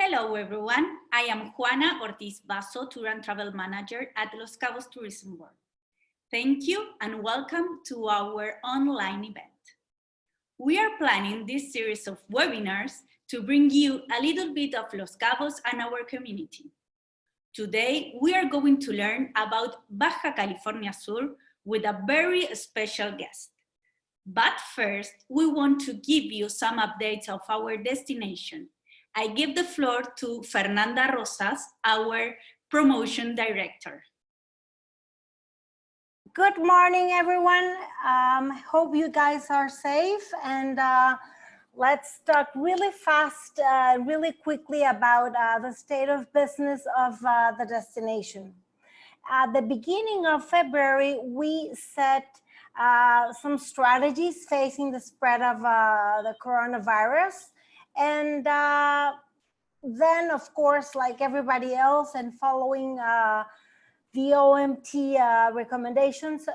Hello everyone, I am Juana Ortiz Basso, Tour and Travel Manager at Los Cabos Tourism Board. Thank you and welcome to our online event. We are planning this series of webinars to bring you a little bit of Los Cabos and our community. Today, we are going to learn about Baja California Sur with a very special guest. But first, we want to give you some updates of our destination. I give the floor to Fernanda Rosas, our promotion director. Good morning, everyone. Hope you guys are safe, and let's talk really fast, really quickly about the state of business of the destination. At the beginning of February, we set some strategies facing the spread of the coronavirus. And then, of course, like everybody else and following the OMT recommendations,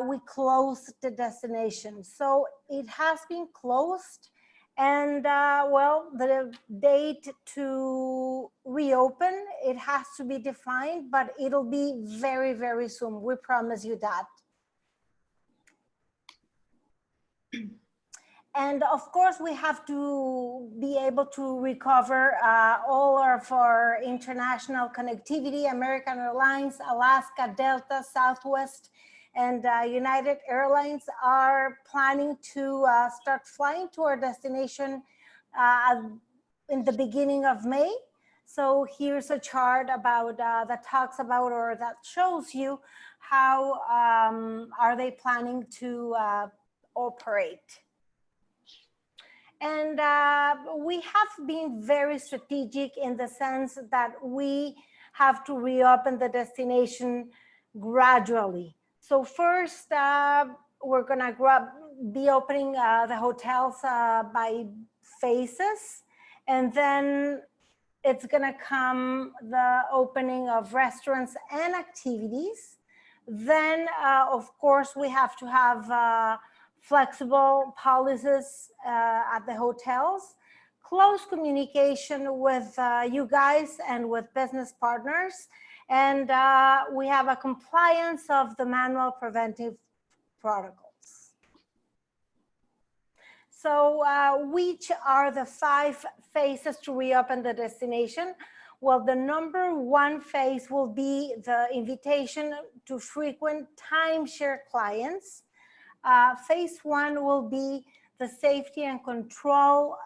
we closed the destination. So it has been closed, and well, the date to reopen, it has to be defined, but it'll be very, very soon. We promise you that. And of course, we have to be able to recover all of our international connectivity. American Airlines, Alaska, Delta, Southwest, and United Airlines are planning to start flying to our destination in the beginning of May. So here's a chart about that talks about, or that shows you how are they planning to operate. And we have been very strategic in the sense that we have to reopen the destination gradually. So first, we're gonna be opening the hotels by phases, and then it's gonna come the opening of restaurants and activities. Then, of course, we have to have flexible policies at the hotels, close communication with you guys and with business partners, and we have a compliance of the manual preventive protocols. So which are the 5 phases to reopen the destination? Well, the number 1 phase will be the invitation to frequent timeshare clients. Phase 1 will be the safety and control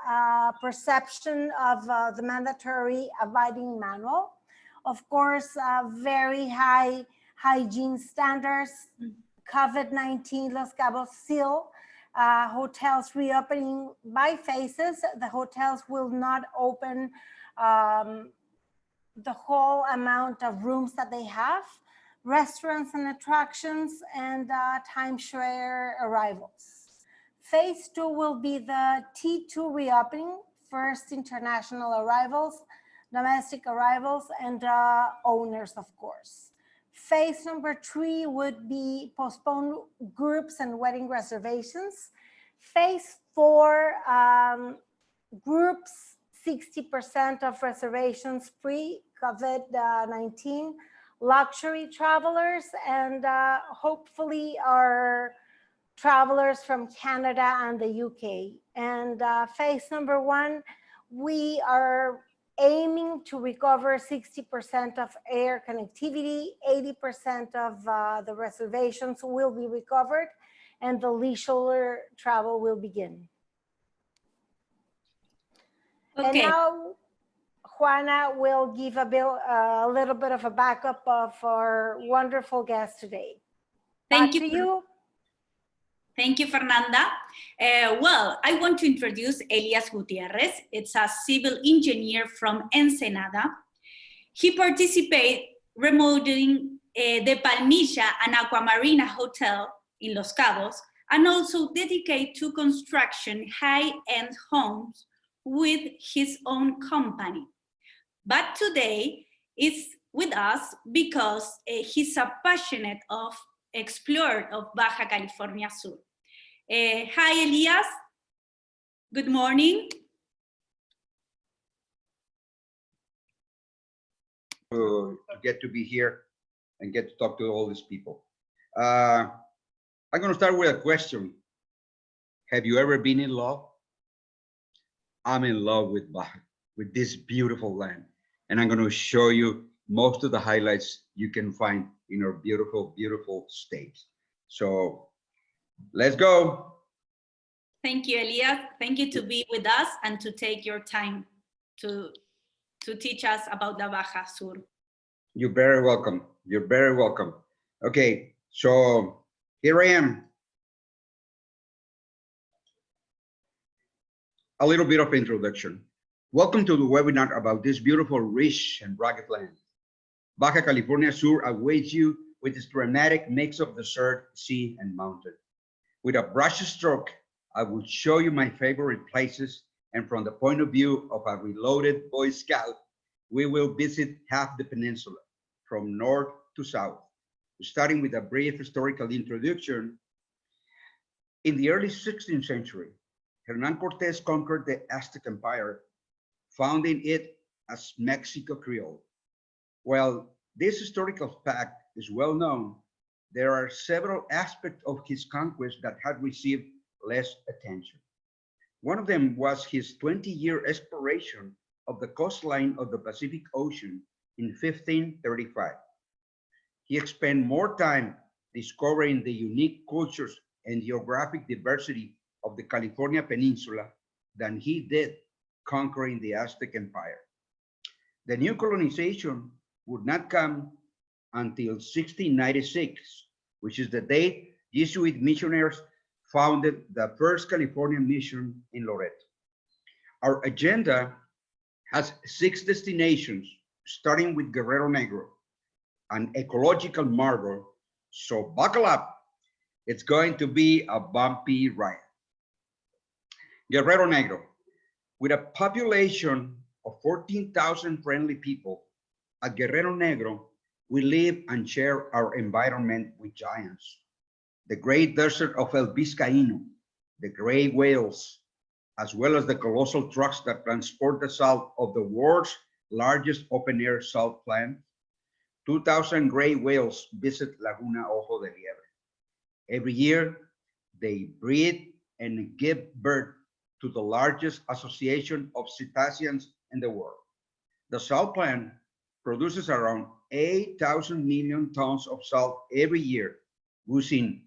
perception of the mandatory abiding manual. Of course, very high hygiene standards, COVID-19, Los Cabos seal, hotels reopening by phases. The hotels will not open the whole amount of rooms that they have. Restaurants and attractions, and timeshare arrivals. Phase 2 will be the T2 reopening, first international arrivals, domestic arrivals, and owners, of course. Phase number 3 would be postponed groups and wedding reservations. Phase 4, groups, 60% of reservations pre-COVID-19, luxury travelers, and hopefully our travelers from Canada and the UK. And phase number 1, we are aiming to recover 60% of air connectivity, 80% of the reservations will be recovered, and the leisure travel will begin. Okay. And now, Juana will give a little bit of a backup of our wonderful guest today. Thank you. Thank you, Fernanda. Well, I want to introduce Elias Gutierrez. It's a civil engineer from Ensenada. He participated remodeling the Palmilla and Aquamarina Hotel in Los Cabos, and also dedicated to construction high-end homes with his own company. But today is with us because he's a passionate explorer of Baja California Sur. Hi, Elias. Good morning. to get to be here and get to talk to all these people. I'm going to start with a question. Have you ever been in love? I'm in love with Baja, with this beautiful land. And I'm going to show you most of the highlights you can find in our beautiful, beautiful state. So let's go. Thank you, Elias. Thank you to be with us and to take your time to teach us about the Baja Sur. You're very welcome. You're very welcome. Okay, so here I am. A little bit of introduction. Welcome to the webinar about this beautiful, rich, and rugged land. Baja California Sur awaits you with its dramatic mix of desert, sea, and mountain. With a brush stroke, I will show you my favorite places, and from the point of view of a reloaded Boy Scout, we will visit half the peninsula, from north to south. Starting with a brief historical introduction, in the early 16th century, Hernan Cortés conquered the Aztec Empire, founding it as Mexico Creole. While this historical fact is well known, there are several aspects of his conquest that had received less attention. One of them was his 20-year exploration of the coastline of the Pacific Ocean in 1535. He spent more time discovering the unique cultures and geographic diversity of the California Peninsula than he did conquering the Aztec Empire. The new colonization would not come until 1696, which is the date Jesuit missionaries founded the first California mission in Loreto. Our agenda has 6 destinations, starting with Guerrero Negro, an ecological marvel. So buckle up. It's going to be a bumpy ride. Guerrero Negro, with a population of 14,000 friendly people, at Guerrero Negro, we live and share our environment with giants. The great desert of El Vizcaíno, the gray whales, as well as the colossal trucks that transport the salt of the world's largest open-air salt plant. 2,000 gray whales visit Laguna de San Ignacio. Every year, they breed and give birth to the largest association of cetaceans in the world. The salt plant produces around 8,000 million tons of salt every year using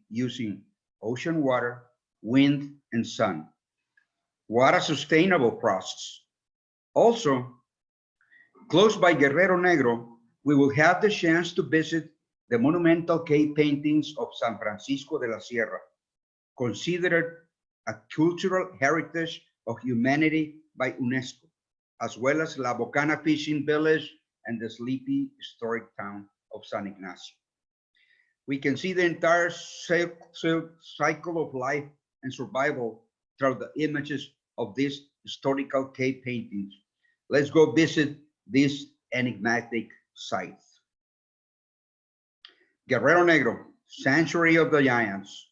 ocean water, wind, and sun. What a sustainable process. Also, close by Guerrero Negro, we will have the chance to visit the monumental cave paintings of San Francisco de la Sierra, considered a cultural heritage of humanity by UNESCO, as well as La Bocana fishing village and the sleepy historic town of San Ignacio. We can see the entire cycle of life and survival through the images of these historical cave paintings. Let's go visit this enigmatic site. Guerrero Negro, Sanctuary of the Giants.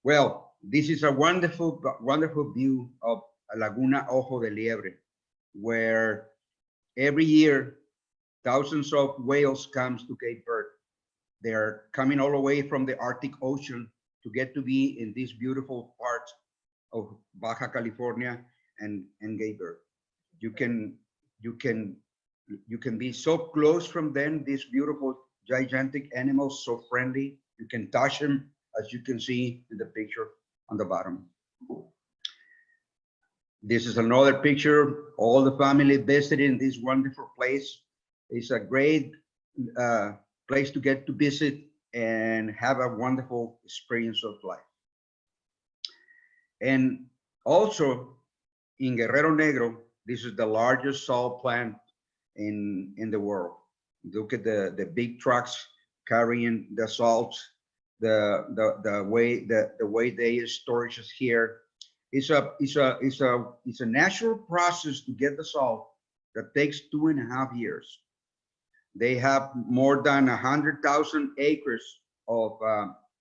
Well, this is a wonderful, wonderful view of Laguna Ojo de Liebre, where every year thousands of whales comes to Cape Verde. They're coming all the way from the Arctic Ocean to get to be in this beautiful part of Baja California and Cape Verde. You can be so close from them, these beautiful gigantic animals, so friendly. You can touch them, as you can see in the picture on the bottom. This is another picture, all the family visiting this wonderful place. It's a great place to get to visit and have a wonderful experience of life. And also in Guerrero Negro, this is the largest salt plant in the world. Look at the big trucks carrying the salts, the way they storage it here. It's a natural process to get the salt that takes 2.5 years. They have more than 100,000 acres of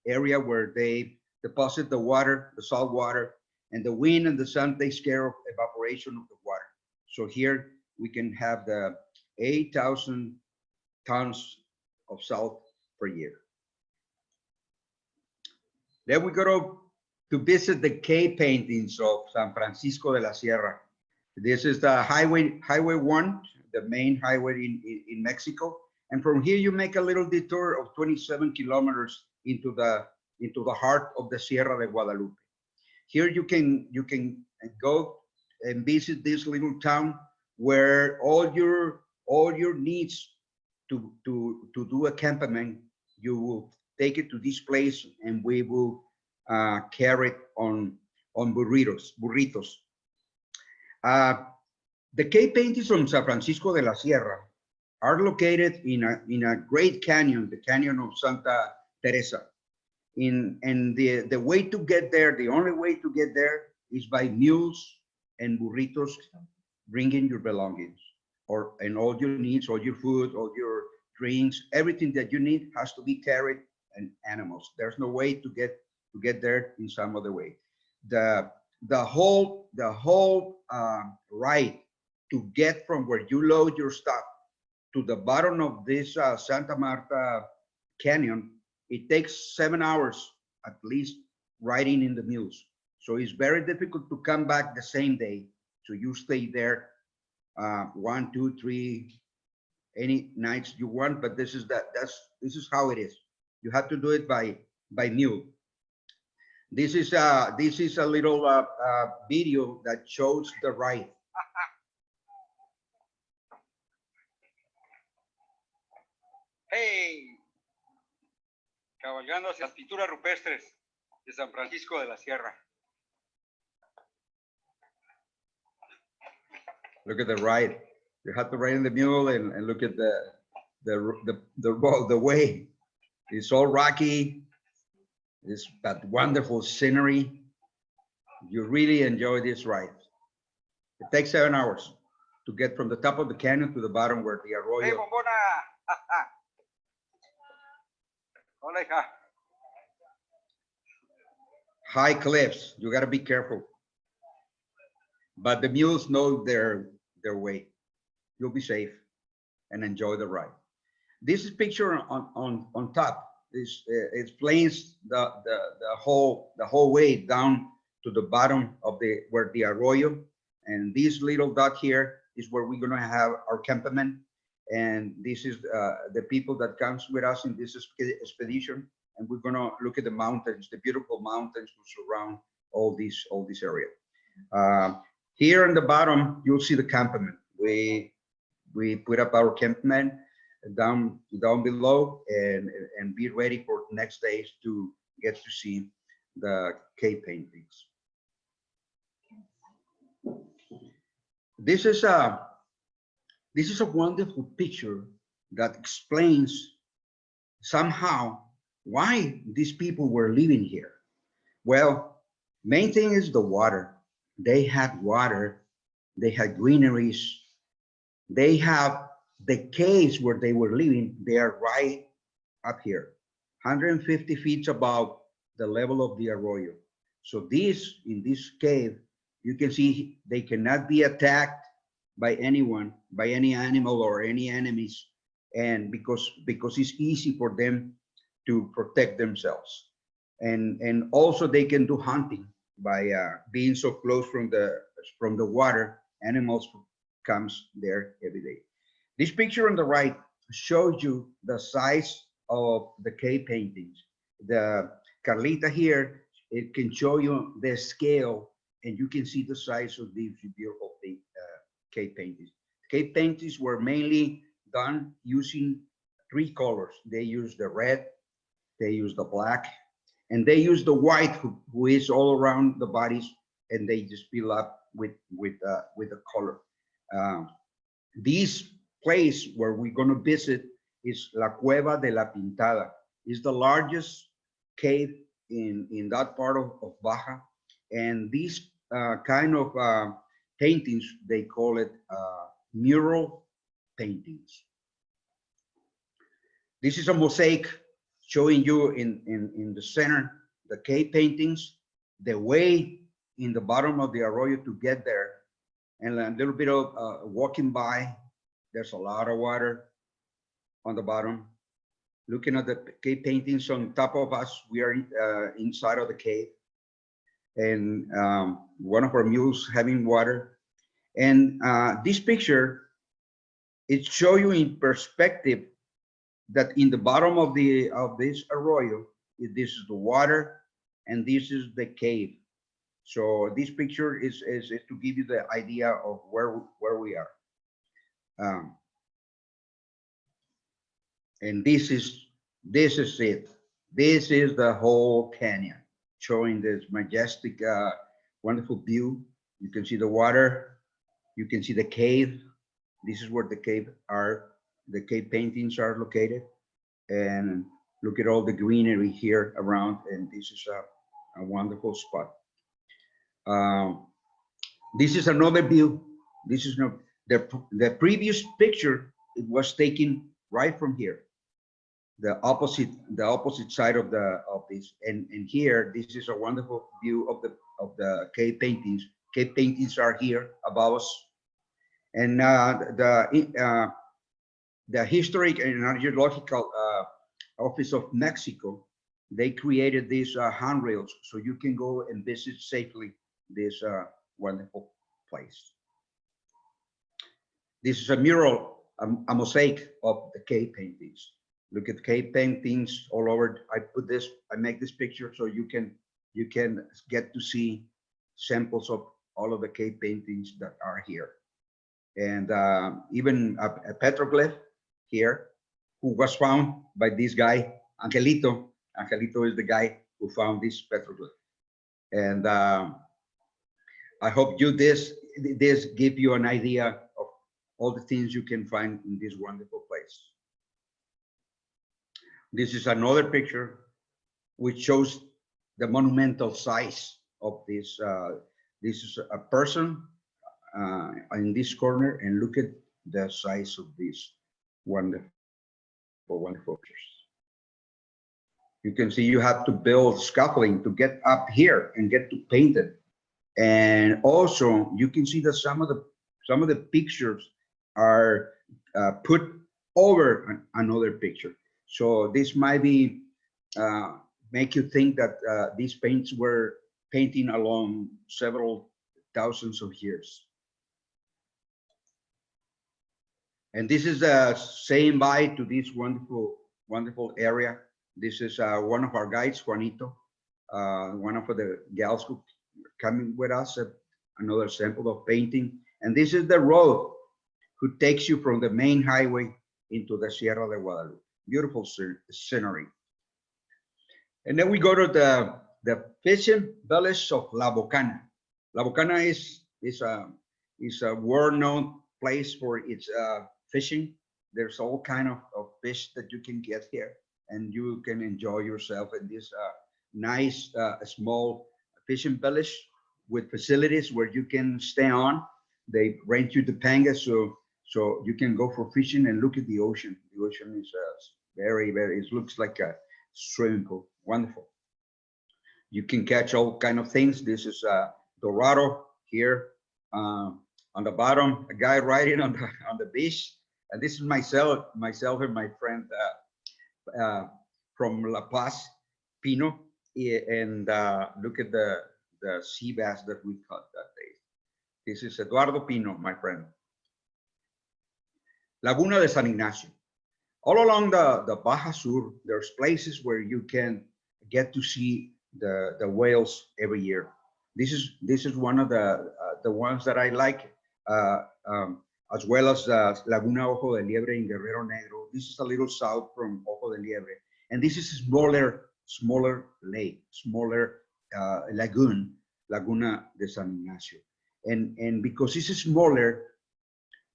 area where they deposit the water, the salt water, and the wind and the sun takes care of evaporation of the water. So here we can have the 8,000 tons of salt per year. Then we go to visit the cave paintings of San Francisco de la Sierra. This is the highway 1, the main highway in Mexico. And from here you make a little detour of 27 kilometers into the heart of the Sierra de Guadalupe. Here you can go and visit this little town where all your needs to do a campament, you will take it to this place and we will carry it on burritos. The cave paintings from San Francisco de la Sierra are located in a great canyon, the canyon of Santa Teresa. And the way to get there, the only way to get there is by mules and burritos, bringing your belongings and all your needs, all your food, all your drinks, everything that you need has to be carried and animals. There's no way to get there in some other way. The whole ride to get from where you load your stuff to the bottom of this Santa Marta Canyon, it takes 7 hours at least riding in the mules. So it's very difficult to come back the same day. So you stay there 1, 2, 3, any nights you want, but this is how it is. You have to do it by mule. This is a little video that shows the ride. Hey, cabalgando hacia las pinturas rupestres de San Francisco de la Sierra. Look at the ride. You have to ride in the mule and look at the way. It's all rocky. It's that wonderful scenery. You really enjoy this ride. It takes 7 hours to get from the top of the canyon to the bottom where the arroyo. Hey, bombona. Hola, hija. High cliffs. You got to be careful. But the mules know their way. You'll be safe and enjoy the ride. This is picture on top. This explains the whole way down to the bottom of where the arroyo, and this little dot here is where we're gonna have our campament. And this is the people that comes with us in this expedition, and we're gonna look at the mountains, the beautiful mountains who surround all this area. Here on the bottom, you'll see the campament. We put up our campment down below and be ready for the next days to get to see the cave paintings. This is a wonderful picture that explains somehow why these people were living here. Well, main thing is the water. They had water, they had greeneries, they have the caves where they were living. They are right up here, 150 feet above the level of the arroyo. So in this cave, you can see they cannot be attacked by anyone, by any animal or any enemies, and because it's easy for them to protect themselves. And also they can do hunting by being so close from the water. Animals comes there every day. This picture on the right shows you the size of the cave paintings. The Carlita here, it can show you the scale, and you can see the size of these beautiful cave paintings. Cave paintings were mainly done using 3 colors. They use the red, they use the black, and they use the white, who is all around the bodies, and they just fill up with the color. This place where we're going to visit is La Cueva de la Pintada. It's the largest cave in that part of Baja, and these kind of paintings, they call it mural paintings. This is a mosaic showing you in the center the cave paintings, the way in the bottom of the arroyo to get there, and a little bit of walking by. There's a lot of water. on the bottom. Looking at the cave paintings on top of us, we are inside of the cave. And one of our mules having water. And this picture, it shows you in perspective that in the bottom of this arroyo, this is the water and this is the cave. So this picture is to give you the idea of where we are. And this is it. This is the whole canyon, showing this majestic, wonderful view. You can see the water. You can see the cave. This is where the cave paintings are located. And look at all the greenery here around. And this is a wonderful spot. This is another view. This is the previous picture. It was taken right from here, the opposite side of this. And here, this is a wonderful view of the cave paintings. Cave paintings are here above us. And the Historic and Archaeological Office of Mexico, they created these handrails so you can go and visit safely this wonderful place. This is a mural, a mosaic of the cave paintings. Look at cave paintings all over. I make this picture so you can get to see samples of all of the cave paintings that are here. And even a petroglyph here, who was found by this guy, Angelito. Angelito is the guy who found this petroglyph. And I hope this give you an idea of all the things you can find in this wonderful place. This is another picture which shows the monumental size of this. This is a person in this corner, and look at the size of these wonderful pictures. You can see you have to build scaffolding to get up here and get to paint it. And also you can see that some of the pictures are put over another picture. So this might be make you think that these paints were painting along several thousands of years. And this is saying bye to this wonderful area. This is one of our guides, Juanito, one of the gals who coming with us, another sample of painting. And this is the road who takes you from the main highway into the Sierra de Guadalupe. Beautiful scenery. And then we go to the fishing village of La Bocana. La Bocana is a world-known place for its fishing. There's all kind of fish that you can get here, and you can enjoy yourself in this nice small fishing village with facilities where you can stay on. They rent you the panga, so you can go for fishing and look at the ocean. The ocean is very, it looks like a swimming pool. Wonderful. You can catch all kind of things. This is Dorado here on the bottom, a guy riding on the beach. And this is myself and my friend from La Paz, Pino. And look at the sea bass that we caught that day. This is Eduardo Pino, my friend. Laguna de San Ignacio. All along the Baja Sur, there's places where you can get to see the whales every year. This is one of the ones that I like, as well as Laguna Ojo de Liebre in Guerrero Negro. This is a little south from Ojo de Liebre, and this is a smaller lake, smaller lagoon, Laguna de San Ignacio. And because it's smaller,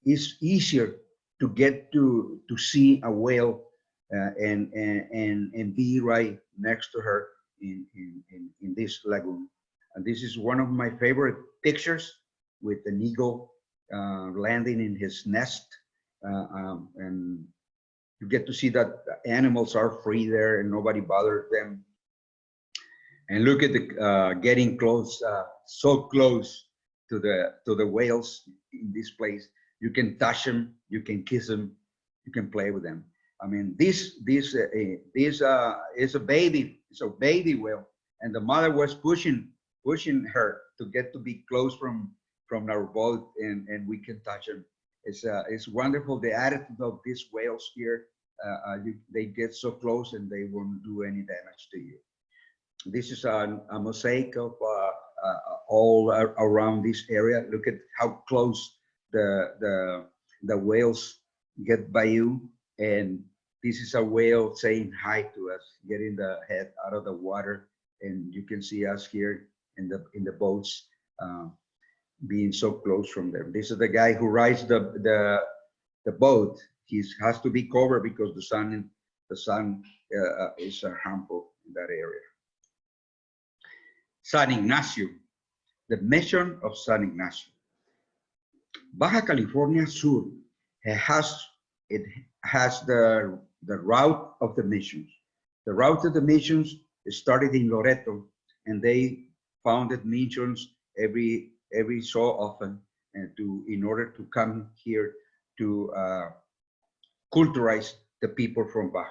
it's easier to get to see a whale and be right next to her in this lagoon. And this is one of my favorite pictures, with an eagle landing in his nest, and you get to see that the animals are free there and nobody bothers them. And look at the getting close, so close to the whales in this place. You can touch them, you can kiss them, you can play with them. I mean, this is a baby. It's a baby whale, and the mother was pushing her to get to be close from our boat, and we can touch them. It's wonderful. The attitude of these whales here. They get so close and they won't do any damage to you. This is a mosaic of all around this area. Look at how close the whales get by you, and this is a whale saying hi to us, getting the head out of the water, and you can see us here in the boats being so close from them. This is the guy who rides the boat. He has to be covered because the sun is harmful in that area. San Ignacio, the mission of San Ignacio. Baja California Sur has the route of the missions. The route of the missions started in Loreto, and they founded missions every so often, and in order to come here to culturize the people from Baja.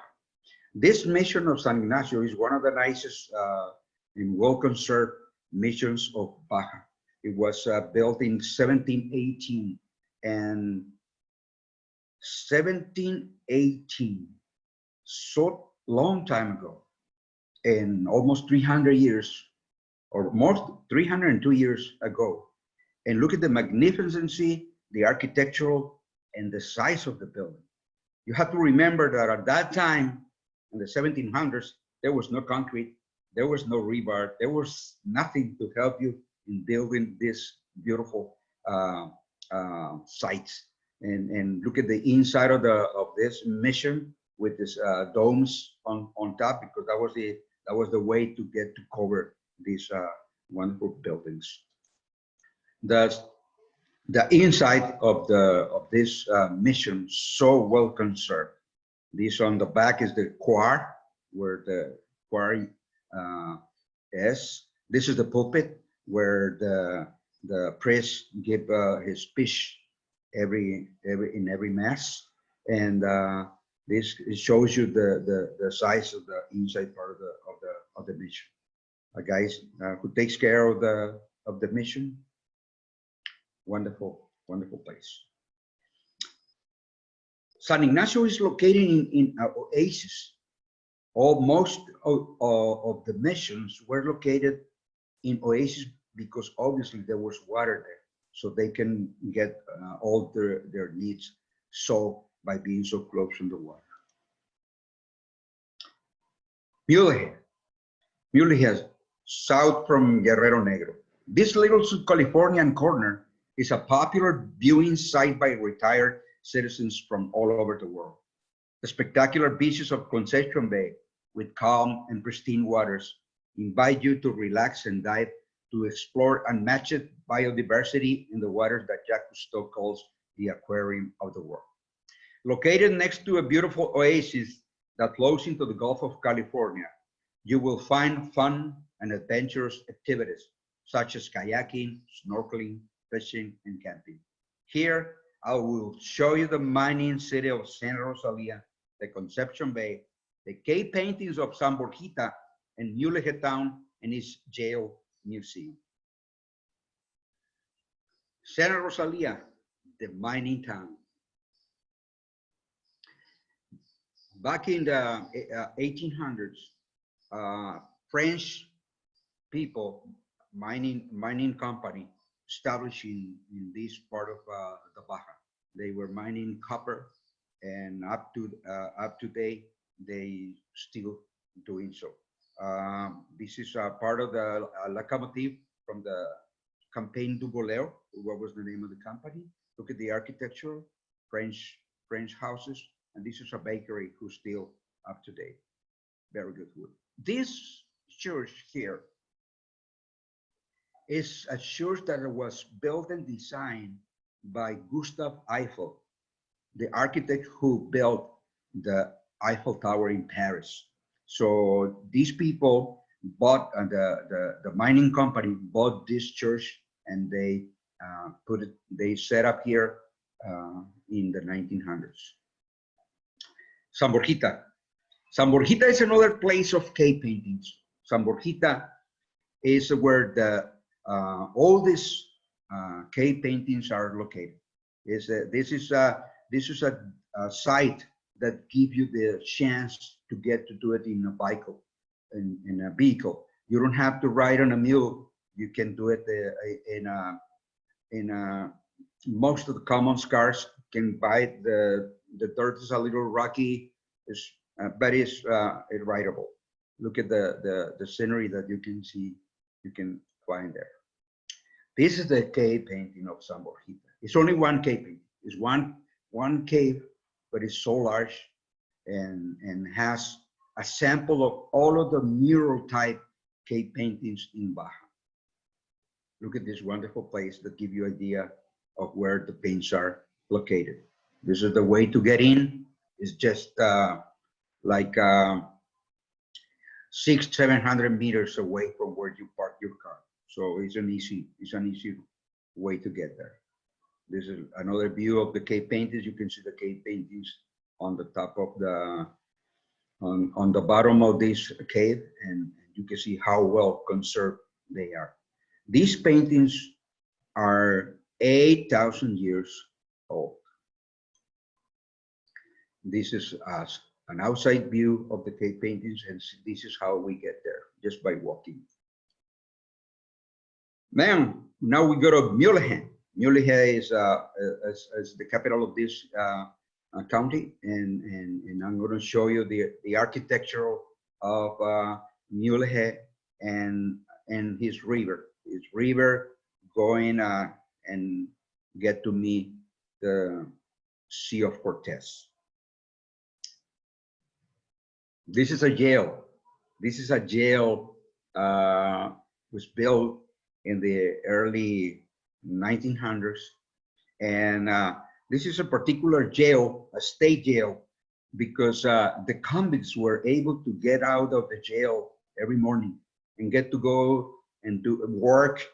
This mission of San Ignacio is one of the nicest and well-conserved missions of Baja. It was built in 1718, and 1718, so long time ago, and almost 300 years, or more, 302 years ago. And look at the magnificency, the architectural, and the size of the building. You have to remember that at that time, in the 1700s, there was no concrete, there was no rebar, there was nothing to help you in building this beautiful sites. And look at the inside of this mission with this domes on top, because that was the way to get to cover these wonderful buildings. The inside of this mission, so well conserved. This on the back is the choir, where the choir is. This is the pulpit where the priest give his speech in every mass, and this shows you the size of the inside part of the mission. A guy who takes care of the mission. Wonderful, wonderful place. San Ignacio is located in an oasis. Most of the missions were located in oases because obviously there was water there, so they can get all their needs solved by being so close from the water. MULEGE, south from Guerrero Negro. This little Californian corner is a popular viewing site by retired citizens from all over the world. The spectacular beaches of Conception Bay, with calm and pristine waters, invite you to relax and dive to explore unmatched biodiversity in the waters that Jacques Cousteau calls the aquarium of the world. Located next to a beautiful oasis that flows into the Gulf of California, you will find fun and adventurous activities such as kayaking, snorkeling, fishing, and camping. Here, I will show you the mining city of Santa Rosalia, the Conception Bay, the cave paintings of San Borjita, and MULEGE town and its jail museum. Santa Rosalia, the mining town. Back in the 1800s, French people, mining company, established in this part of the Baja. They were mining copper, and up to date, they still doing so. This is a part of the locomotive from the Campagne du Bolero. What was the name of the company? Look at the architecture, French houses, and this is a bakery who's still up to date. Very good wood. This church here is a church that was built and designed by Gustave Eiffel, the architect who built the Eiffel Tower in Paris. So these people bought, the mining company bought this church, and they set up here in the 1900s. San Borjita. San Borjita is another place of cave paintings. San Borjita is where the all these cave paintings are located. This is a site that gives you the chance to get to do it in a vehicle. In a vehicle, you don't have to ride on a mule. You can do it in most of the common cars. Can buy the dirt is a little rocky, but it's rideable. Look at the scenery that you can see. You can find there. This is the cave painting of San Borjita. It's only one cave painting. It's one cave, but it's so large and has a sample of all of the mural type cave paintings in Baja. Look at this wonderful place that give you idea of where the paints are located. This is the way to get in. It's just like 600-700 meters away from where you park your car. So it's an easy way to get there. This is another view of the cave paintings. You can see the cave paintings on the top of the on the bottom of this cave, and you can see how well conserved they are. These paintings are 8,000 years old. This is an outside view of the cave paintings, and this is how we get there, just by walking. Now we go to MULEGE. MULEGE is the capital of this county, and I'm going to show you the architecture of MULEGE and his river. His river going and get to meet the Sea of Cortez. This is a jail. This is a jail was built in the early 1900s, and this is a particular jail, a state jail, because the convicts were able to get out of the jail every morning and get to go and do work,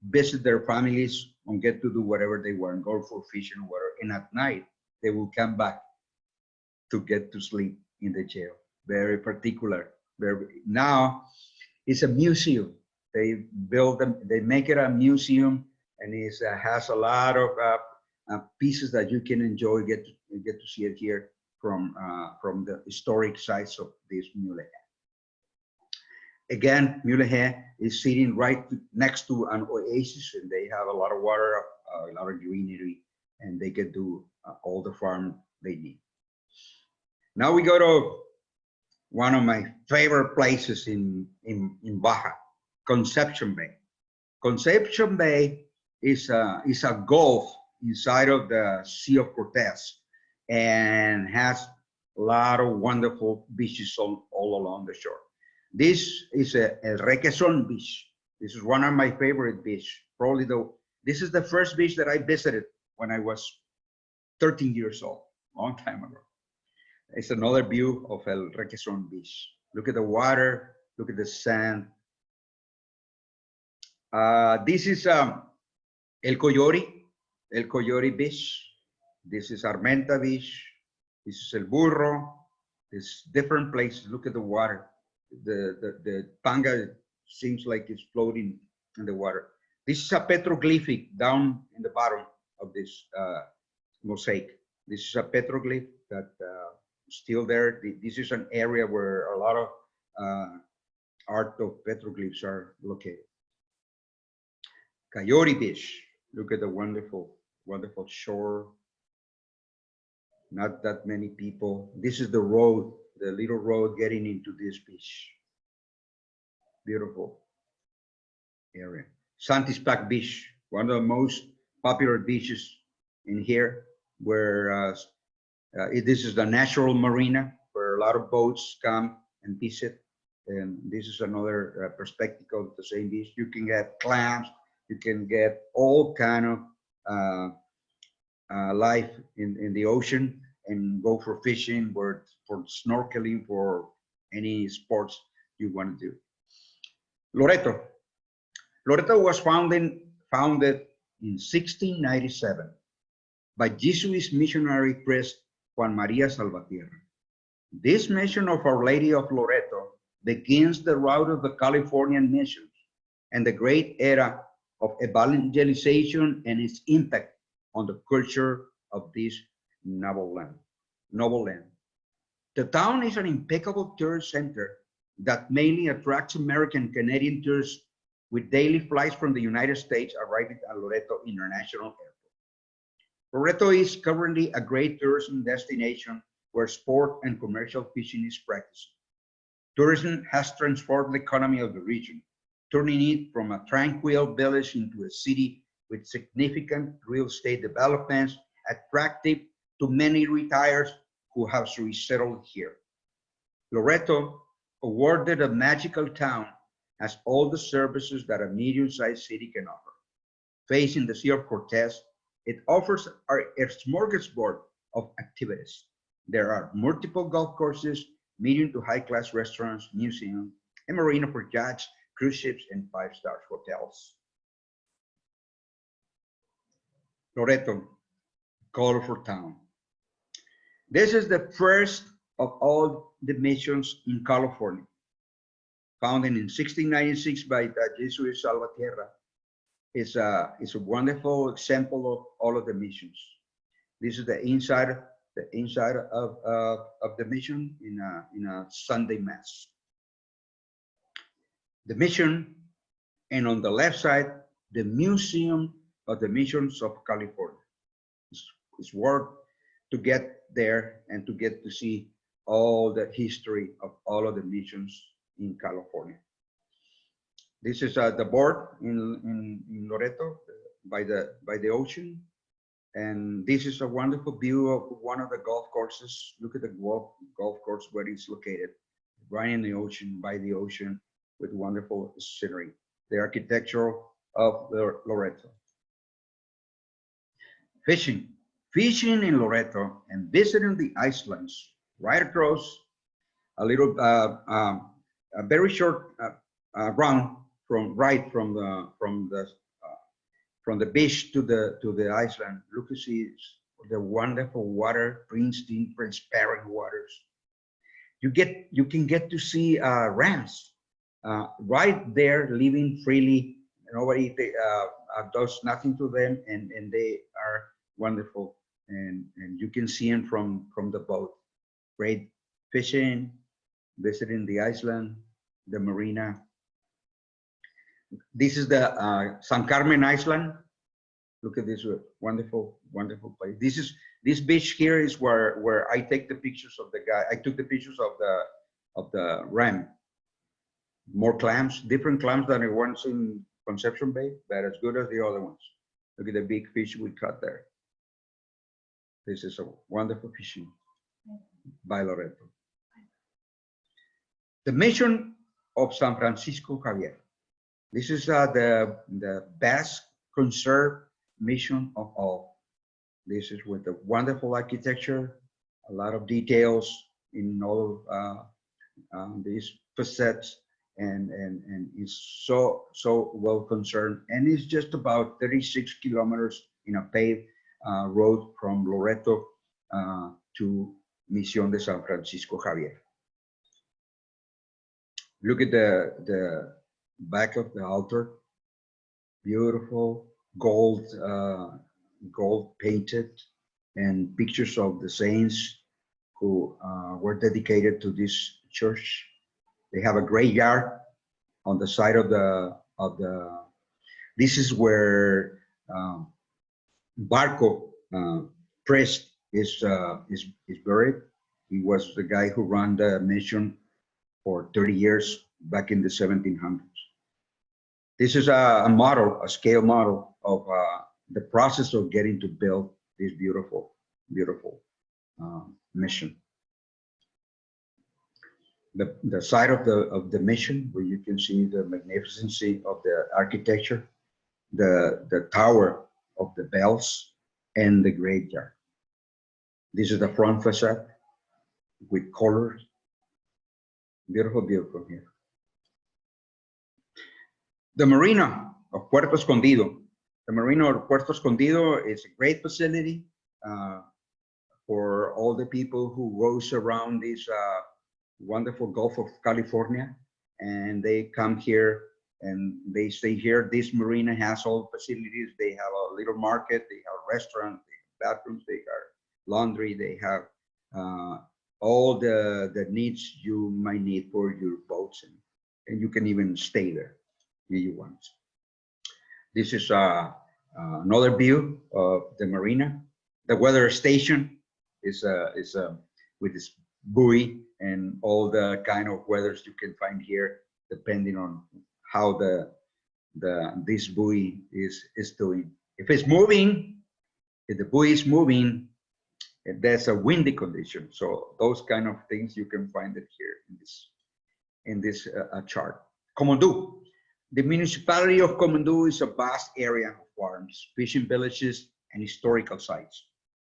visit their families, and get to do whatever they want, go for fishing or whatever. And at night, they will come back to get to sleep in the jail. Very particular. Now, it's a museum. They build them, they make it a museum, and it has a lot of pieces that you can enjoy, get to see it here from the historic sites of this MULEGE. Again, MULEGE is sitting right next to an oasis, and they have a lot of water, a lot of greenery, and they can do all the farm they need. Now we go to one of my favorite places in Baja, Conception Bay. Conception Bay is a gulf inside of the Sea of Cortez, and has a lot of wonderful beaches all along the shore. This is El Requesón Beach. This is one of my favorite beaches. Probably this is the first beach that I visited when I was 13 years old, a long time ago. It's another view of El Requesón Beach. Look at the water, look at the sand. This is El Coyote Beach. This is Armenta Beach. This is El Burro. There's different places. Look at the water. The panga seems like it's floating in the water. This is a petroglyphic down in the bottom of this mosaic. This is a petroglyph that still there. This is an area where a lot of art of petroglyphs are located. Coyote Beach. Look at the wonderful, wonderful shore. Not that many people. This is the road, the little road getting into this beach. Beautiful area. Santispac Beach, one of the most popular beaches in here, where this is the natural marina where a lot of boats come and visit. And this is another perspective of the same beach. You can get clams, you can get all kind of life in the ocean, and go for fishing, for snorkeling, for any sports you want to do. Loreto. Loreto was founded in 1697 by Jesuit missionary priest Juan Maria Salvatierra. This mission of Our Lady of Loreto begins the route of the Californian missions and the great era of evangelization and its impact on the culture of this noble land. The town is an impeccable tourist center that mainly attracts American Canadian tourists with daily flights from the United States arriving at Loreto International Airport. Loreto is currently a great tourism destination where sport and commercial fishing is practiced. Tourism has transformed the economy of the region, turning it from a tranquil village into a city with significant real estate developments, attractive to many retirees who have resettled here. Loreto, awarded a magical town, has all the services that a medium-sized city can offer. Facing the Sea of Cortez, it offers a smorgasbord of activities. There are multiple golf courses, medium to high-class restaurants, museums, a marina for yachts, cruise ships, and five-star hotels. Loreto, colorful town. This is the first of all the missions in California, founded in 1696 by the Jesuit Salvatierra. It's a wonderful example of all of the missions. This is the inside of the mission in a Sunday mass. The mission, and on the left side, the Museum of the Missions of California. It's worth to get there and to get to see all the history of all of the missions in California. This is the board in Loreto by the ocean, and this is a wonderful view of one of the golf courses. Look at the golf course where it's located, right in the ocean, by the ocean, with wonderful scenery. The architecture of Loreto. Fishing in Loreto and visiting the islands right across a little, a very short round from the beach to the island. Look to see the wonderful water, pristine, transparent waters. You can get to see rams right there living freely. Nobody does nothing to them, and they are wonderful. And you can see them from the boat. Great fishing, visiting the island, the marina. This is the San Carmen Island. Look at this wonderful place. This beach here is where I take the pictures of the guy. I took the pictures of the ram. More clams, different clams than the ones in Conception Bay, but as good as the other ones. Look at the big fish we caught there. This is a wonderful fishing by Loreto. The mission of San Francisco Javier. This is the best conserved mission of all. This is with the wonderful architecture, a lot of details in all these facets, and it's so well conserved. And it's just about 36 kilometers in a paved road from Loreto to Misión de San Francisco Javier. Look at the back of the altar, beautiful gold painted, and pictures of the saints who were dedicated to this church. They have a graveyard on the side of the. This is where Barco priest is buried. He was the guy who ran the mission for 30 years back in the 1700s. This is a model, a scale model of the process of getting to build this beautiful mission. The side of the mission, where you can see the magnificency of the architecture, the tower of the bells, and the graveyard. This is the front facade with colors. Beautiful here. The Marina of Puerto Escondido. The Marina of Puerto Escondido is a great facility, for all the people who goes around this wonderful Gulf of California, and they come here and they stay here. This marina has all facilities. They have a little market, they have a restaurant, they have bathrooms, they have laundry, they have all the needs you might need for your boats, and you can even stay there if you want. This is another view of the marina. The weather station is with this buoy and all the kind of weathers you can find here, depending on how this buoy is doing. If it's moving, if the buoy is moving, there's a windy condition. So those kind of things you can find it here in this chart. Comondú. The municipality of Comondú is a vast area of farms, fishing villages, and historical sites.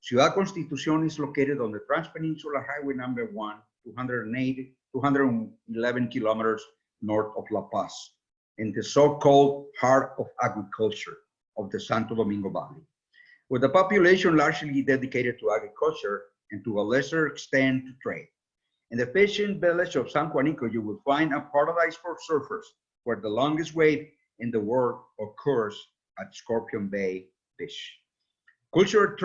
Ciudad Constitución is located on the Transpeninsula Highway number 1, 211 kilometers north of La Paz, in the so-called heart of agriculture of the Santo Domingo Valley, with a population largely dedicated to agriculture and to a lesser extent to trade. In the fishing village of San Juanico, you will find a paradise for surfers, where the longest wave in the world occurs at Scorpion Bay Beach. Cultural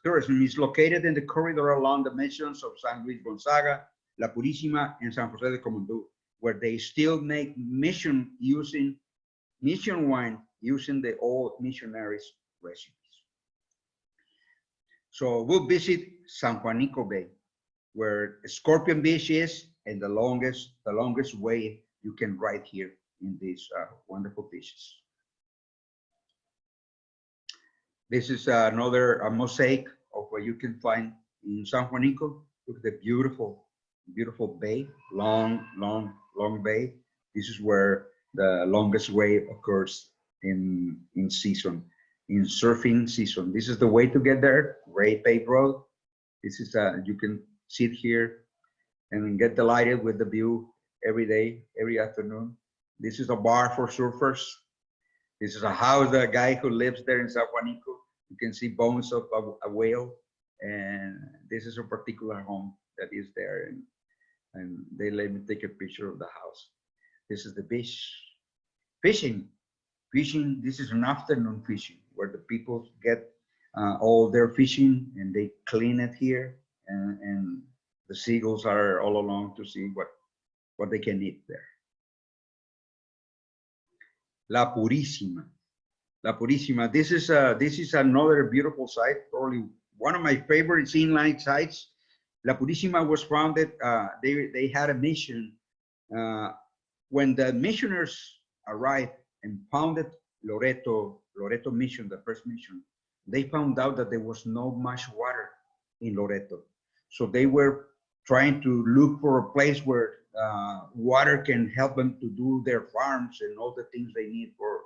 tourism is located in the corridor along the missions of San Luis Gonzaga, La Purisima, and San Jose de Comondú, where they still make mission wine using the old missionaries' recipes. So we'll visit San Juanico Bay, where Scorpion Beach is, and the longest wave you can ride here in these wonderful beaches. This is another mosaic of what you can find in San Juanico. Look at the beautiful, beautiful bay, long bay. This is where the longest wave occurs in season, in surfing season. This is the way to get there, great paved road. This is, you can sit here and get delighted with the view every day, every afternoon. This is a bar for surfers. This is a house, the guy who lives there in San Juanico. You can see bones of a whale. And this is a particular home that is there. And they let me take a picture of the house. This is the beach. Fishing. This is an afternoon fishing where the people get all their fishing and they clean it here. And the seagulls are all along to see what they can eat there. La Purisima. La Purisima. This is another beautiful site, probably one of my favorite inline sites. La Purisima was founded. They had a mission when the missioners arrived and founded Loreto mission, the first mission. They found out that there was not much water in Loreto, so they were trying to look for a place where water can help them to do their farms and all the things they need for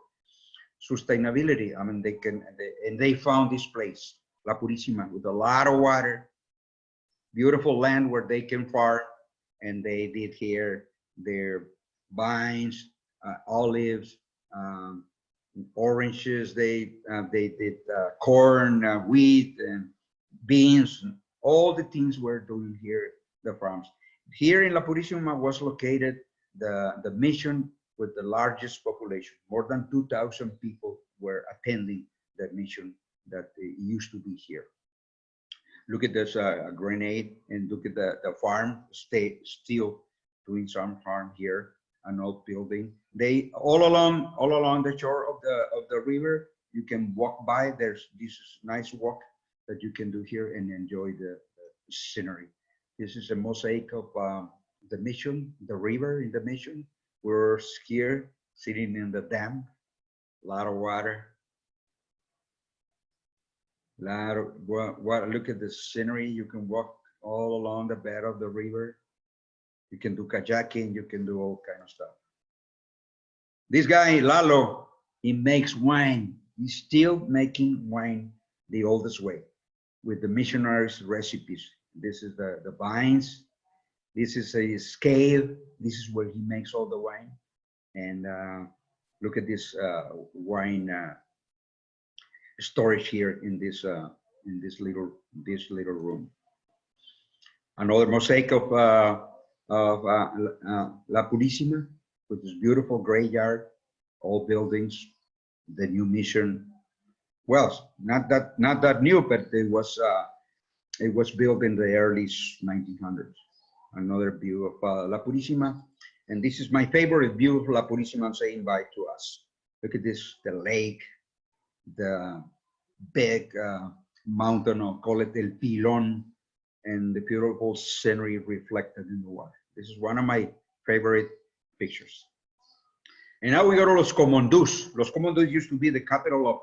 sustainability. I mean, they found this place, La Purisima, with a lot of water, beautiful land where they can farm, and they did here their vines, olives, oranges. They did corn, wheat, and beans, and all the things we're doing here, the farms. Here in La Purisima was located the mission with the largest population. More than 2,000 people were attending that mission that used to be here. Look at this grenade, and look at the farm, still doing some farm here, an old building. They all along the shore of the river, you can walk by. There's this nice walk that you can do here and enjoy the scenery. This is a mosaic of the mission, the river in the mission. We're here sitting in the dam, a lot of water. Look at the scenery. You can walk all along the bed of the river. You can do kayaking, you can do all kind of stuff. This guy, Lalo, he makes wine. He's still making wine the oldest way with the missionaries' recipes. This is the vines. This is a scale. This is where he makes all the wine. And look at this wine storage here in this little room. Another mosaic of La Purisima, with this beautiful graveyard, all buildings, the new mission. Well, not that new, but it was built in the early 1900s. Another view of La Purisima. And this is my favorite view of La Purisima saying bye to us. Look at this, the lake, the big mountain, or call it El Pilon, and the beautiful scenery reflected in the water. This is one of my favorite pictures. And now we go to Los Comondús. Los Comondús used to be the capital of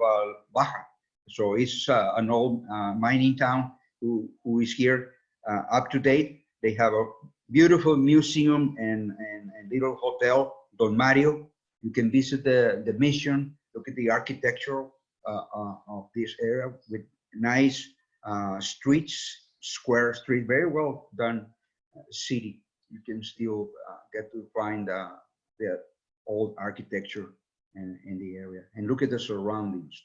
Baja. So it's an old mining town who is here up to date. They have a beautiful museum and little hotel, Don Mario. You can visit the mission, look at the architecture of this area with nice streets, square street, very well done city. You can still get to find the old architecture in the area. And look at the surroundings,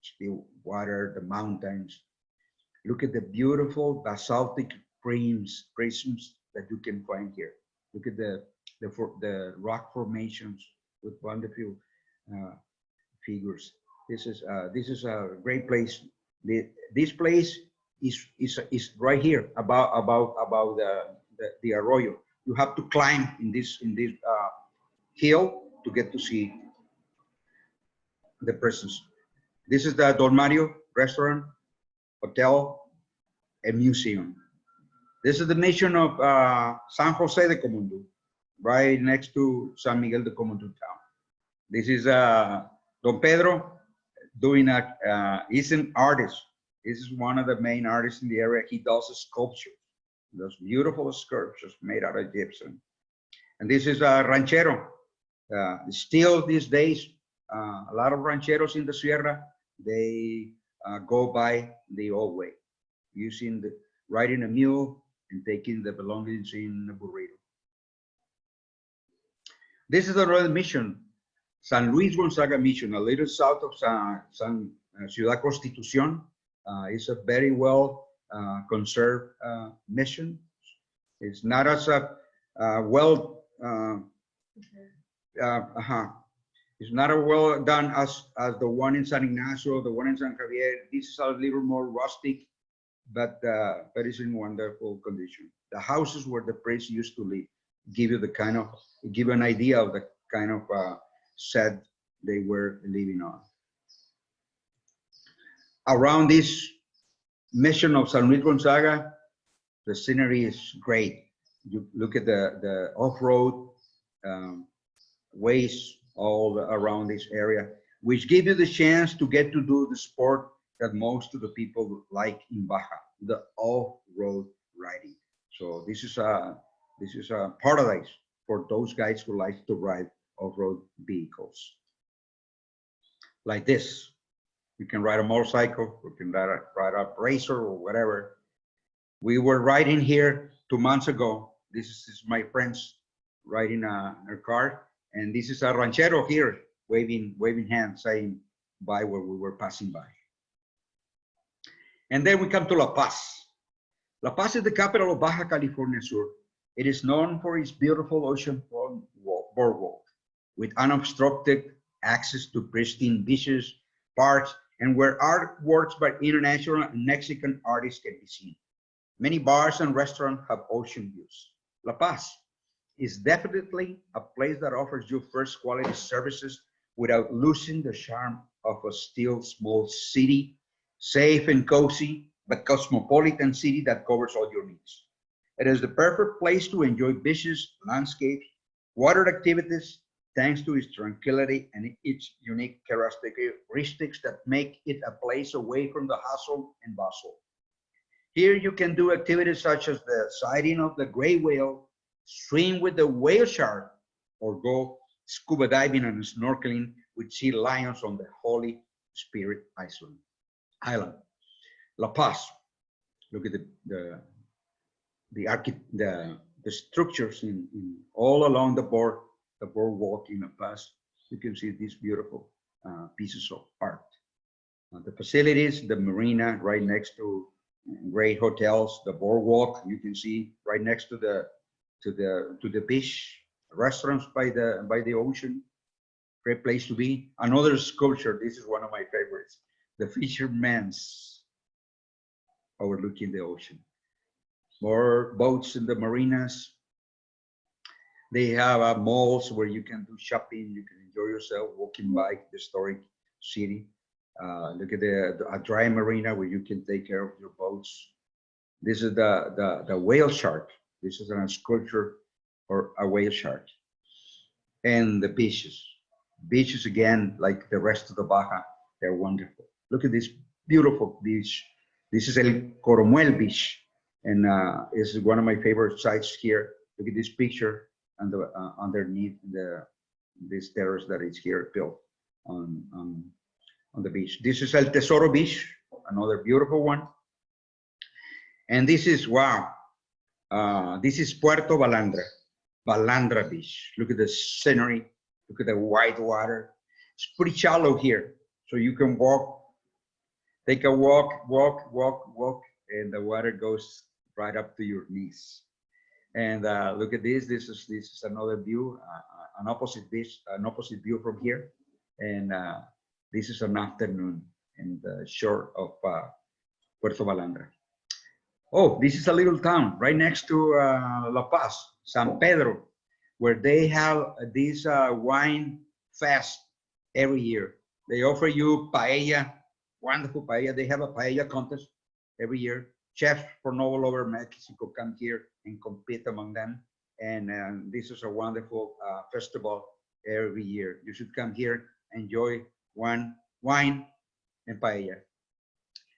still water, the mountains. Look at the beautiful basaltic prisms that you can find here. Look at the rock formations with wonderful figures. This is a great place. This place is right here about the arroyo. You have to climb in this hill to get to see the presence. This is the Don Mario restaurant, hotel, and museum. This is the mission of San Jose de Comondú, right next to San Miguel de Comondú town. This is Don Pedro doing he's an artist. This is one of the main artists in the area. He does sculpture, those beautiful sculptures made out of gypsum. And this is a ranchero. Still these days, a lot of rancheros in the Sierra, they go by the old way, riding a mule and taking the belongings in a burrito. This is another mission, San Luis Gonzaga Mission, a little south of Ciudad Constitucion. It's a very well conserved mission. It's not as well it's not as well done as the one in San Ignacio, the one in San Javier. This is a little more rustic, but it's in wonderful condition. The houses where the priests used to live give you an idea of the kind of set they were living on. Around this mission of San Luis Gonzaga, the scenery is great. You look at the off-road ways all around this area, which give you the chance to get to do the sport that most of the people like in Baja, the off-road riding. So this is a paradise for those guys who like to ride off-road vehicles. Like this, you can ride a motorcycle, you can ride a racer or whatever. We were riding here 2 months ago. This is my friends riding a car, and this is a ranchero here waving hands, saying bye where we were passing by. And then we come to La Paz. La Paz is the capital of Baja California Sur. It is known for its beautiful oceanfront boardwalk with unobstructed access to pristine beaches, parks, and where artworks by international and Mexican artists can be seen. Many bars and restaurants have ocean views. La Paz is definitely a place that offers you first quality services without losing the charm of a still small city, safe and cozy, but cosmopolitan city that covers all your needs. It is the perfect place to enjoy beaches, landscapes, water activities, thanks to its tranquility and its unique characteristics that make it a place away from the hustle and bustle. Here you can do activities such as the sighting of the gray whale, swim with the whale shark, or go scuba diving and snorkeling with sea lions on the Holy Spirit Island. La Paz. Look at the structures in all along the boardwalk in La Paz. You can see these beautiful pieces of art. The facilities, the marina right next to great hotels, the boardwalk you can see right next to the beach, restaurants by the ocean, great place to be. Another sculpture, this is one of my favorites, the fisherman's overlooking the ocean. More boats in the marinas. They have malls where you can do shopping, you can enjoy yourself walking by the historic city. Look at a dry marina where you can take care of your boats. This is the whale shark. This is a sculpture or a whale shark. And the beaches. Beaches again, like the rest of the Baja, they're wonderful. Look at this beautiful beach. This is El Coromuel Beach. And this is one of my favorite sites here. Look at this picture and underneath this terrace that is here built on the beach. This is El Tesoro Beach, another beautiful one. And this is, wow, this is Puerto Balandra, Balandra Beach. Look at the scenery, look at the white water. It's pretty shallow here, so you can walk, take a walk, and the water goes right up to your knees. And look at this. This is another view, an opposite view from here. And this is an afternoon in the shore of Puerto Balandra. Oh, this is a little town right next to La Paz, San Pedro, where they have this wine fest every year. They offer you paella, wonderful paella. They have a paella contest every year. Chefs from all over Mexico come here and compete among them. And this is a wonderful festival every year. You should come here, enjoy wine and paella.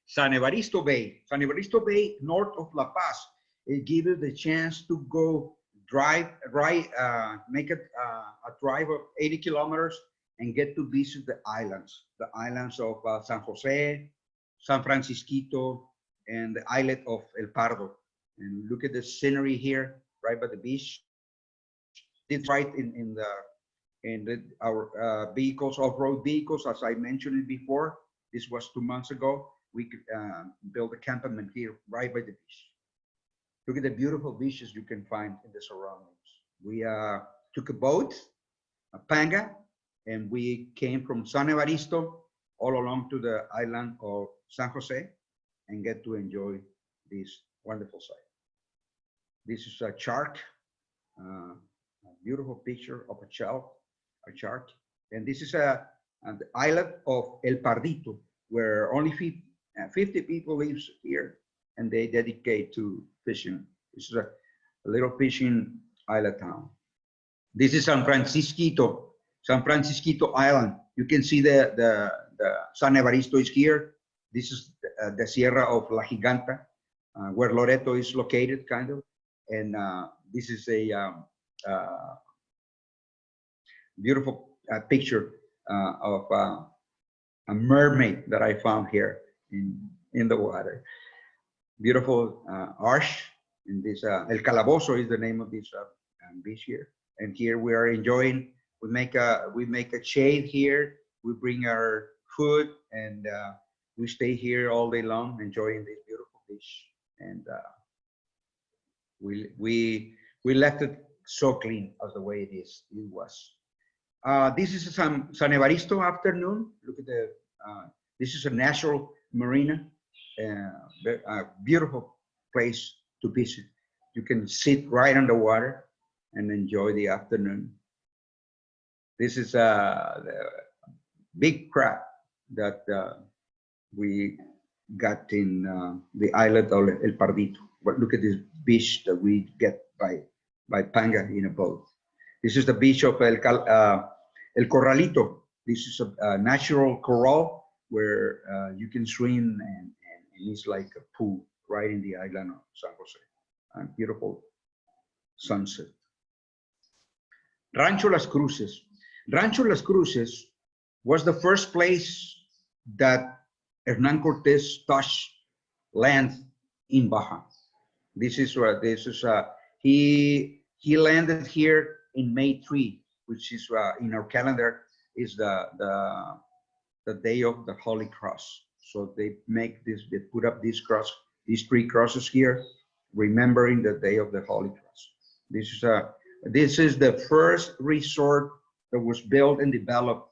San Evaristo Bay. San Evaristo Bay, north of La Paz. It gives you the chance to go make a drive of 80 kilometers and get to visit the islands of San Jose, San Francisquito, and the islet of El Pardo. And look at the scenery here, right by the beach. It's right in our vehicles, off-road vehicles, as I mentioned it before. This was 2 months ago. We could build a campament here right by the beach. Look at the beautiful beaches you can find in the surroundings. We took a boat, a panga, and we came from San Evaristo all along to the island of San Jose and get to enjoy this wonderful site. This is a shark, a beautiful picture of a shark. And this is an islet of El Pardito, where only 50 people live here, and they dedicate to fishing. This is a little fishing island town. This is San Francisquito Island. You can see the San Evaristo is here. This is the Sierra of La Giganta, where Loreto is located, kind of. And this is a beautiful picture of a mermaid that I found here in the water. Beautiful arch in this, El Calabozo is the name of this beach here. And here we are enjoying, we make a shade here, we bring our food, and we stay here all day long enjoying this beautiful beach. And we left it so clean as the way it was. This is San Evaristo afternoon. Look at this is a natural marina, a beautiful place to visit. You can sit right on the water and enjoy the afternoon. This is the big crab that we got in the island of El Pardito. But look at this beach that we get by panga in a boat. This is the beach of El Corralito. This is a natural corral where you can swim, and it's like a pool right in the island of San Jose. A beautiful sunset. Rancho Las Cruces. Rancho Las Cruces was the first place that Hernan Cortés touched land in Baja. This is he landed here in May 3, which is in our calendar is the day of the Holy Cross. So they put up this cross these 3 crosses here, remembering the day of the Holy Cross. This is the first resort that was built and developed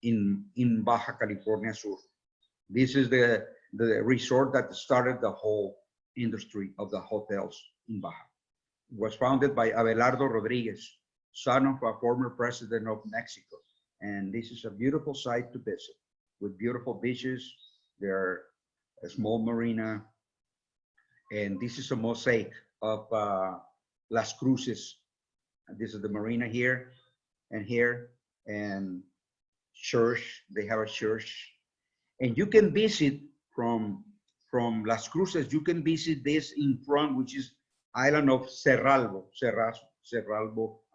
in Baja California Sur. This is the resort that started the whole industry of the hotels in Baja. It was founded by Abelardo Rodriguez, son of a former president of Mexico. And this is a beautiful site to visit with beautiful beaches. There are a small marina. And this is a mosaic of Las Cruces. This is the marina here and here, and church. They have a church. And you can visit from Las Cruces, you can visit this in front, which is island of Cerralbo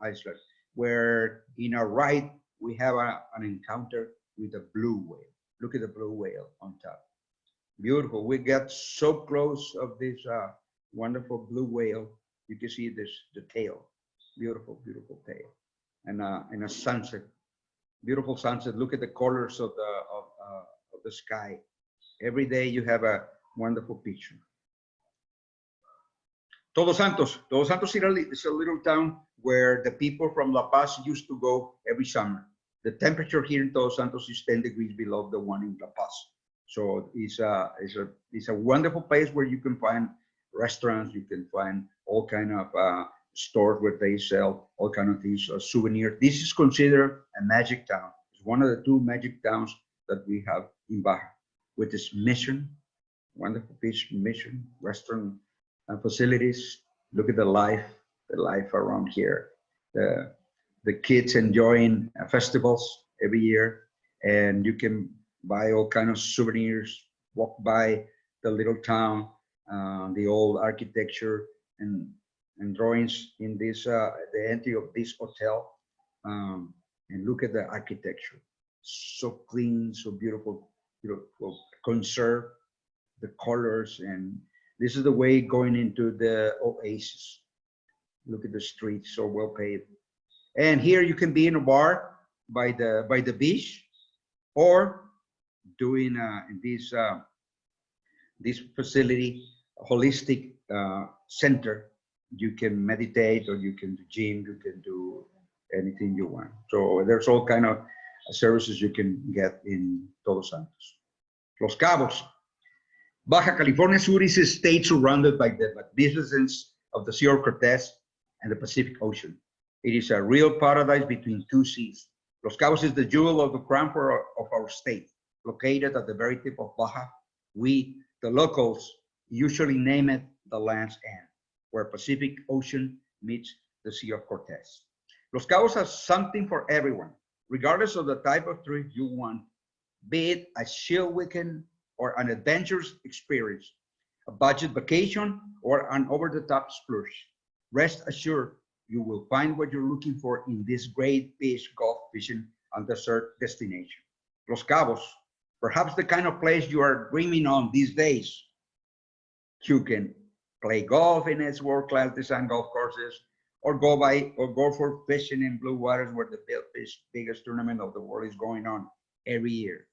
Island, where in our right, we have an encounter with a blue whale. Look at the blue whale on top. Beautiful. We got so close of this wonderful blue whale. You can see the tail. Beautiful, beautiful tail. And a sunset. Beautiful sunset. Look at the colors of the sky. Every day you have a wonderful picture. Todos Santos. Todos Santos is a little town where the people from La Paz used to go every summer. The temperature here in Todos Santos is 10 degrees below the one in La Paz. So it's a wonderful place where you can find restaurants, you can find all kind of stores where they sell all kind of these souvenirs. This is considered a magic town. It's one of the 2 magic towns that we have in Baja, with this mission, wonderful beach mission, restaurant facilities. Look at the life around here. The kids enjoying festivals every year, and you can buy all kind of souvenirs, walk by the little town, the old architecture and drawings in this, the entry of this hotel, and look at the architecture. So clean, so beautiful, conserve the colors. And this is the way going into the oasis. Look at the streets, so well paved. And here you can be in a bar by the beach, or doing this facility, holistic center. You can meditate, or you can do gym, you can do anything you want. So there's all kind of services you can get in Todos Santos. Los Cabos. Baja California Sur is a state surrounded by the magnificence of the Sea of Cortez and the Pacific Ocean. It is a real paradise between 2 seas. Los Cabos is the jewel of the crown of our state. Located at the very tip of Baja, we, the locals, usually name it the Land's End, where Pacific Ocean meets the Sea of Cortez. Los Cabos has something for everyone, regardless of the type of trip you want, be it a chill weekend or an adventurous experience, a budget vacation or an over-the-top splurge. Rest assured, you will find what you're looking for in this great beach, golf, fishing, and desert destination. Los Cabos, perhaps the kind of place you are dreaming on these days. You can play golf in its world-class design golf courses, or go for fishing in blue waters where the biggest tournament of the world is going on every year.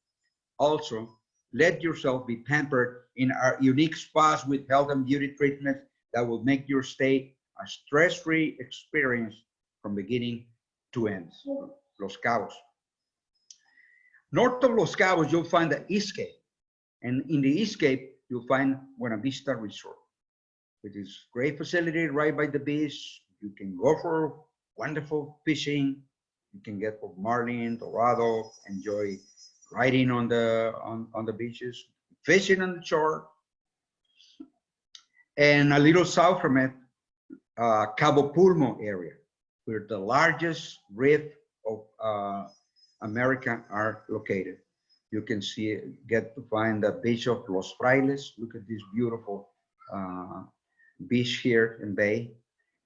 Also, let yourself be pampered in our unique spas with health and beauty treatments that will make your stay a stress-free experience from beginning to end. Los Cabos. North of Los Cabos, you'll find the East Cape. And in the East Cape, you'll find Buena Vista Resort, which is great facility right by the beach. You can go for wonderful fishing. You can get for marlin, dorado, enjoy riding on the beaches, fishing on the shore. And a little south from it, Cabo Pulmo area, where the largest reef of America are located. You can get to find the beach of Los Frailes. Look at this beautiful beach here in Bay,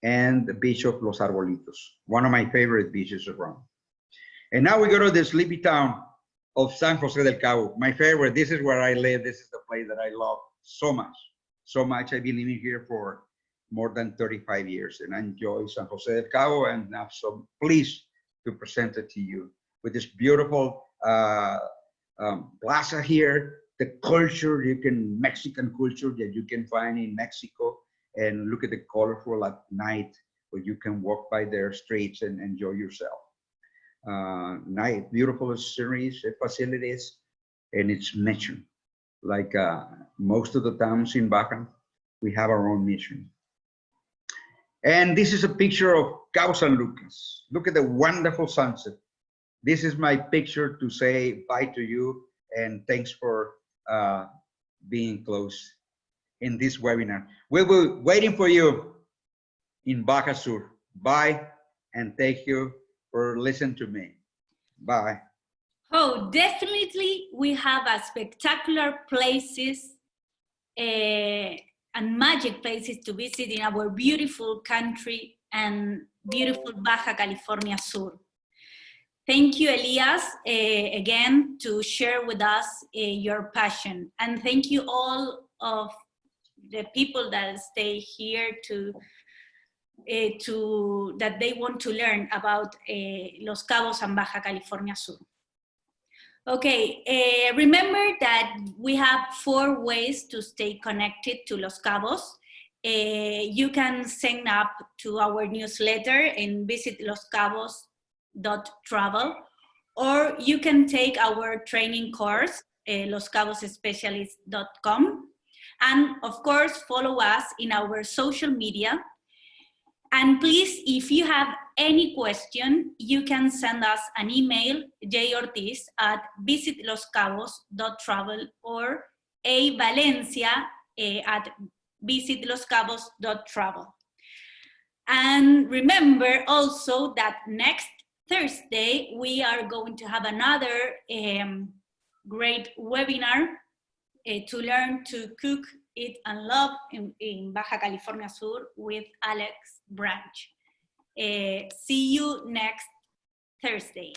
and the beach of Los Arbolitos, one of my favorite beaches around. And now we go to the sleepy town of San Jose del Cabo, my favorite. This is where I live. This is the place that I love so much. So much. I've been living here for more than 35 years, and I enjoy San Jose del Cabo, and I'm so pleased to present it to you with this beautiful plaza here, the culture, Mexican culture that you can find in Mexico, and look at the colorful at night where you can walk by their streets and enjoy yourself. Night, beautiful sceneries, facilities, and it's mission. Like most of the towns in Baja, we have our own mission. And this is a picture of Cabo San Lucas. Look at the wonderful sunset. This is my picture to say bye to you, and thanks for being close in this webinar. We'll be waiting for you in Baja Sur. Bye, and thank you for listening to me. Bye. Oh, definitely we have a spectacular places and magic places to visit in our beautiful country and beautiful Baja California Sur. Thank you, Elias, again, to share with us your passion. And thank you all of the people that stay here that they want to learn about Los Cabos and Baja California Sur. Okay, remember that we have 4 ways to stay connected to Los Cabos. You can sign up to our newsletter and visit loscabos.travel, or you can take our training course, loscabosspecialist.com, and of course, follow us in our social media. And please, if you have any question, you can send us an email, jortiz@visitloscabos.travel or avalencia@visitloscabos.travel. And remember also that next Thursday, we are going to have another great webinar to learn to cook, eat, and love in Baja California Sur with Alex Branch. See you next Thursday.